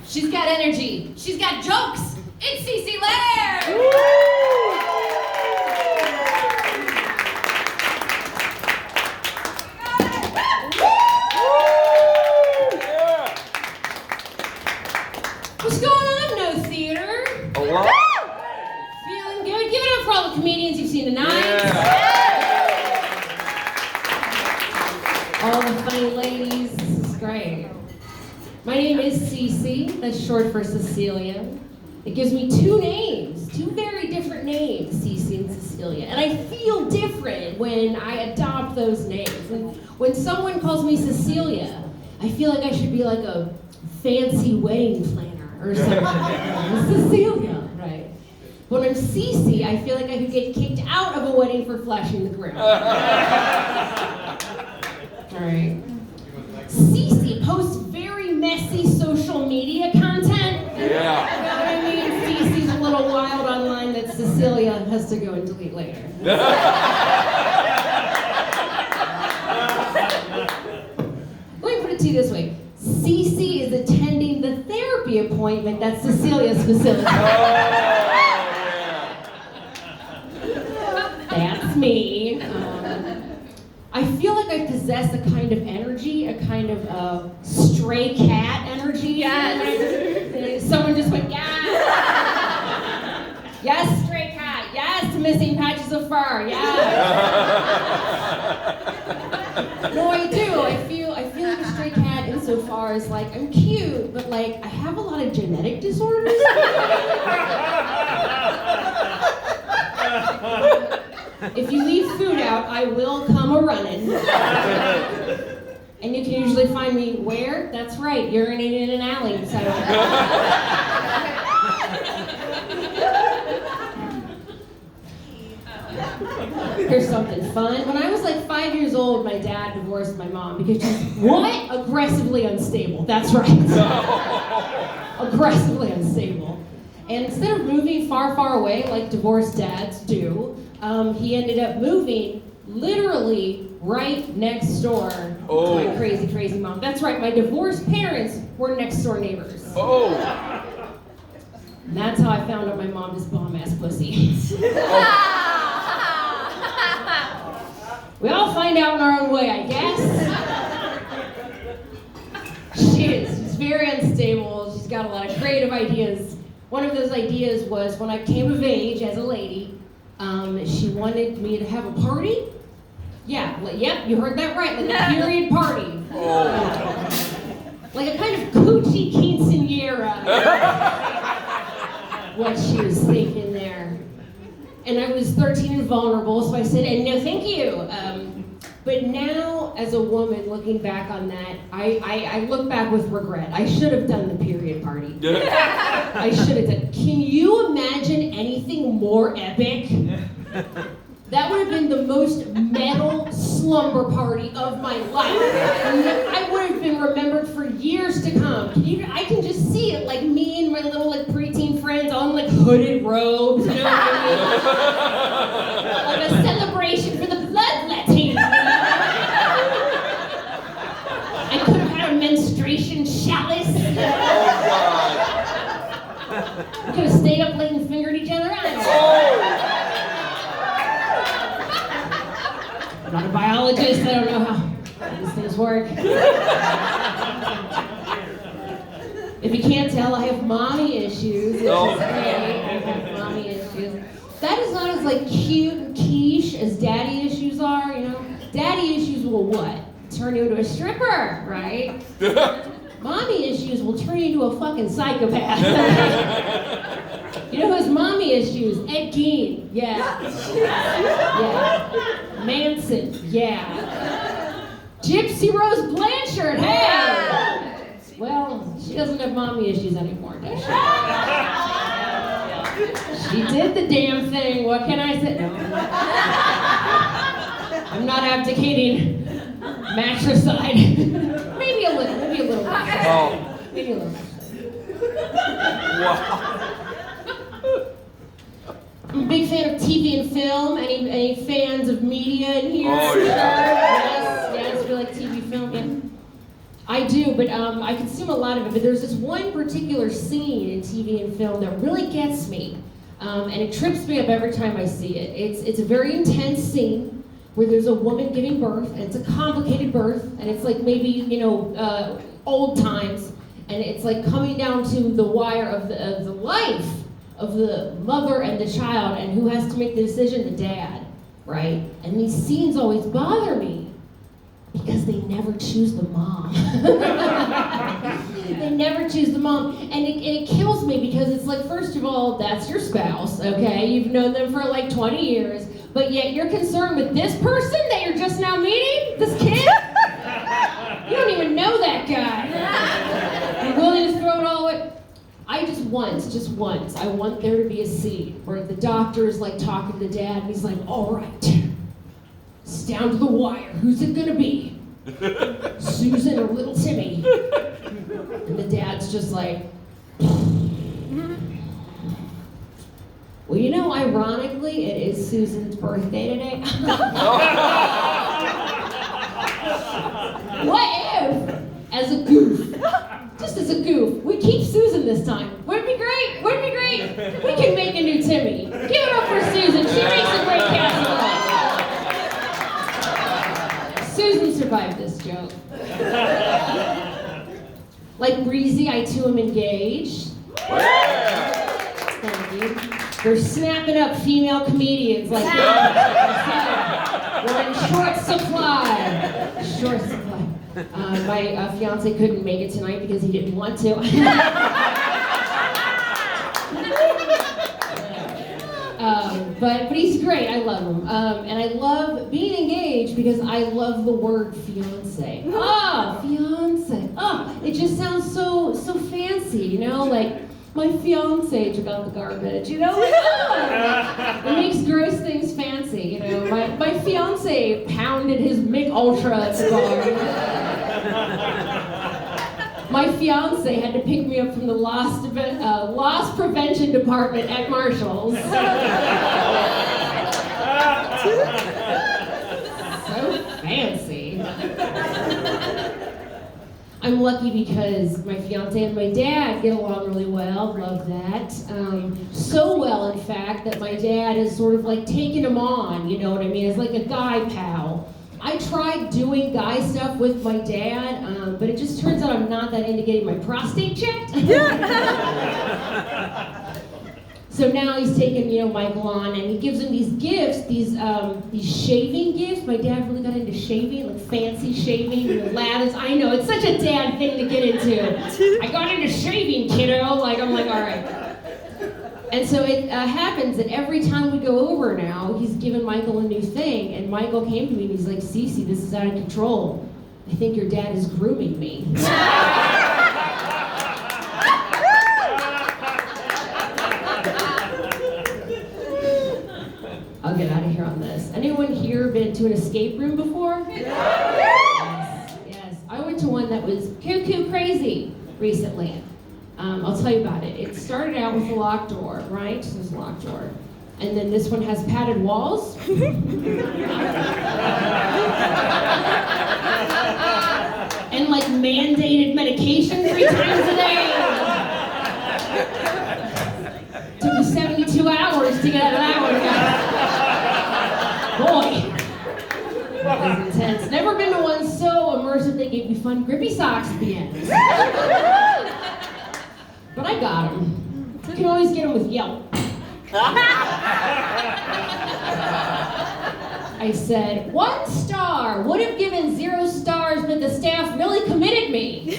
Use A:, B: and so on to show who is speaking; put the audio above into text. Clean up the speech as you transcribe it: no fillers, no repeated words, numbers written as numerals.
A: She's got energy. She's got jokes. It's Cece Laird. What's going on, No Theater?
B: A lot.
A: Feeling good? Give it up for all the comedians you've seen tonight.
B: Yeah.
A: All the funny ladies. This is great. My name is Cece. That's short for Cecilia. It gives me two names, two very different names, Cece and Cecilia. And I feel different when I adopt those names. When someone calls me Cecilia, I feel like I should be like a fancy wedding planner or something. Cecilia, right? When I'm Cece, I feel like I could get kicked out of a wedding for flashing the groom. All right. Cece posts very messy social media content.
B: Yeah.
A: You know what I mean? Cece's a little wild online that Cecilia has to go and delete later. Let me put it to you this way. Cece is attending the therapy appointment that Cecilia's facilitating. That's me. I feel like I possess a kind of energy, a kind of stray cat energy. Yes. Someone just went, yes. Yes, stray cat. Yes, missing patches of fur. Yes. No, I do. I feel like a stray cat insofar as like I'm cute, but like I have a lot of genetic disorders. If you leave food out, I will come a-running. And you can usually find me where? That's right, urinating in an alley. So. Here's something fun. When I was like 5 years old, my dad divorced my mom because she's, what? Aggressively unstable. That's right. Aggressively unstable. And instead of moving far, far away like divorced dads do, he ended up moving literally right next door to my crazy, crazy mom. That's right, my divorced parents were next door neighbors.
B: Oh.
A: And that's how I found out my mom is bomb-ass pussy. We all find out in our own way, I guess. She's very unstable. She's got a lot of creative ideas. One of those ideas was when I came of age as a lady, she wanted me to have a party. Yeah, yep, you heard that right, like a period party. Like a kind of coochie quinceañera. What she was thinking there. And I was 13 and vulnerable, so I said, and no thank you. But now, as a woman, looking back on that, I look back with regret. I should have done the period party. I should have done. Can you imagine anything more epic? That would have been the most metal slumber party of my life. I would have been remembered for years to come. I can just see it, like me and my little like preteen friends all in like hooded robes, you know what I mean? Like a celebration for the bloodletting. I could have had a menstruation chalice. We could have stayed up late and fingered each other out. I'm not a biologist, I don't know how these things work. If you can't tell, I have mommy issues. Which is great. I have mommy issues. That is not as like cute and quiche as daddy issues are, you know? Daddy issues will what? Turn you into a stripper, right? Mommy issues will turn you into a fucking psychopath. You know who has mommy issues? Ed Gein, yeah. Yeah. Manson, yeah. Gypsy Rose Blanchard, hey! Well, she doesn't have mommy issues anymore, does she? She did the damn thing, what can I say? No. I'm not abdicating matricide. Maybe a little.
B: Oh.
A: Maybe a little.
B: Wow.
A: I'm a big fan of TV and film. Any fans of media in here?
B: Oh, yeah.
A: Yes, we like TV, film. Yeah. I do, but I consume a lot of it. But there's this one particular scene in TV and film that really gets me, and it trips me up every time I see it. It's a very intense scene where there's a woman giving birth, and it's a complicated birth, and it's like maybe old times, and it's like coming down to the wire of the life of the mother and the child, and who has to make the decision? The dad, right? And these scenes always bother me because they never choose the mom. They never choose the mom, and it kills me because it's like, first of all, that's your spouse, okay? You've known them for like 20 years, but yet you're concerned with this person that you're just now meeting, this kid? You don't even know that guy. You're willing to throw it all away. Just once, I want there to be a scene where the doctor is like talking to the dad, and he's like, all right, it's down to the wire. Who's it gonna be? Susan or little Timmy? And the dad's just like, well, ironically, it is Susan's birthday today. What if, as a goof, just as a goof, we keep Susan this time? Wouldn't it be great? Wouldn't it be great? We can make a new Timmy. Give it up for Susan. She makes a great casserole. Susan survived this joke. Like Breezy, I too am engaged. Thank you. They're snapping up female comedians like that. We're in short supply. Short supply. My fiance couldn't make it tonight because he didn't want to. But he's great. I love him. And I love being engaged because I love the word fiance. Oh, fiance. Oh, it just sounds so fancy, like my fiance took out the garbage, like, oh, it makes gross things fancy, My fiance pounded his Mick Ultra at the bar. My fiance had to pick me up from the loss prevention department at Marshall's. So fancy. I'm lucky because my fiance and my dad get along really well. Love that. So well, in fact, that my dad has sort of like taken him on, you know what I mean? As like a guy pal. I tried doing guy stuff with my dad, but it just turns out I'm not that into getting my prostate checked. So now he's taken, Michael on, and he gives him these gifts, these shaving gifts. My dad really got into shaving, like fancy shaving, lathers. I know, it's such a dad thing to get into. I got into shaving, kiddo. I'm like, all right. And so it happens that every time we go over now, he's given Michael a new thing, and Michael came to me and he's like, Cece, this is out of control. I think your dad is grooming me. I'll get out of here on this. Anyone here been to an escape room before? Yes. I went to one that was cuckoo crazy recently. I'll tell you about it. It started out with a locked door, right? So there's a locked door. And then this one has padded walls. And like mandated medication 3 times a day. Took me 72 hours to get out of that one. Boy, that was intense. Never been to one so immersive they gave me fun grippy socks at the end. But I got them. You can always get them with Yelp. I said, 1 star. Would have given 0 stars, but the staff really committed me.